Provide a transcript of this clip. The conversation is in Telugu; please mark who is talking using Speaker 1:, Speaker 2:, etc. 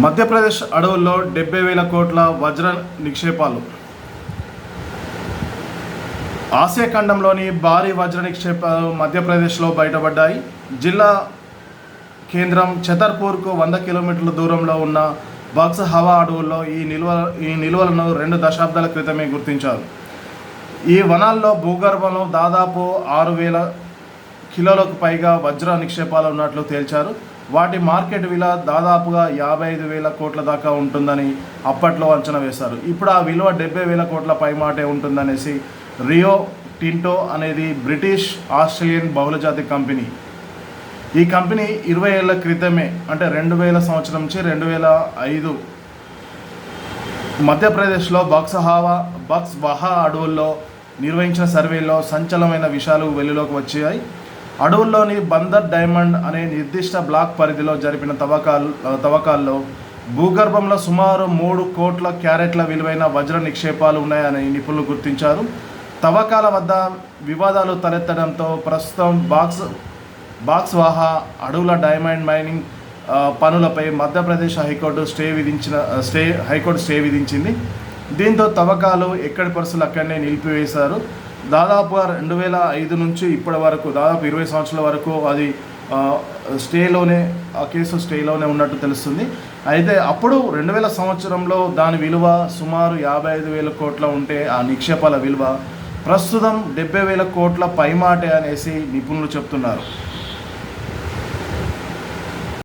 Speaker 1: మధ్యప్రదేశ్ అడవుల్లో 70,000 కోట్ల వజ్ర నిక్షేపాలు. ఆసియా ఖండంలోని భారీ వజ్ర నిక్షేపాలు మధ్యప్రదేశ్లో బయటపడ్డాయి. జిల్లా కేంద్రం ఛతర్పూర్కు 100 కిలోమీటర్ల దూరంలో ఉన్న బక్స్ హవా అడవుల్లో ఈ నిల్వలను 2 దశాబ్దాల క్రితమే గుర్తించారు. ఈ వనాల్లో భూగర్భంలో దాదాపు 6,000 కిలోలకు పైగా వజ్ర నిక్షేపాలు ఉన్నట్లు తేల్చారు. వాటి మార్కెట్ విలువ దాదాపుగా 55,000 కోట్ల దాకా ఉంటుందని అప్పట్లో అంచనా వేశారు. ఇప్పుడు ఆ విలువ 70,000 కోట్ల పైమాటే ఉంటుందనేసి రియో టింటో అనేది బ్రిటిష్ ఆస్ట్రేలియన్ బహుళజాతి కంపెనీ. ఈ కంపెనీ 20 ఏళ్ల క్రితమే అంటే 2000 సంవత్సరం నుంచి 2005 మధ్యప్రదేశ్లో బక్స్ వహా అడవుల్లో నిర్వహించిన సర్వేలో సంచలనమైన విషయాలు వెలుగులోకి వచ్చాయి. అడవుల్లోని బందర్ డైమండ్ అనే నిర్దిష్ట బ్లాక్ పరిధిలో జరిపిన తవ్వకాల్లో భూగర్భంలో సుమారు 3 కోట్ల క్యారెట్ల విలువైన వజ్ర నిక్షేపాలు ఉన్నాయని నిపుణులు గుర్తించారు. తవ్వకాల వద్ద వివాదాలు తలెత్తడంతో ప్రస్తుతం బాక్స్ వాహా అడవుల డైమండ్ మైనింగ్ పనులపై మధ్యప్రదేశ్ హైకోర్టు స్టే విధించింది. దీంతో తవ్వకాలు ఎక్కడి పరిస్థితులు అక్కడనే నిలిపివేశారు. దాదాపుగా 2005 నుంచి ఇప్పటి వరకు దాదాపు 20 సంవత్సరాల వరకు అది ఆ కేసు స్టేలోనే ఉన్నట్టు తెలుస్తుంది. అయితే అప్పుడు 2000 సంవత్సరంలో దాని విలువ సుమారు 55,000 కోట్ల ఉంటే ఆ నిక్షేపాల విలువ ప్రస్తుతం 70,000 కోట్ల పైమాటే అనేసి నిపుణులు చెప్తున్నారు.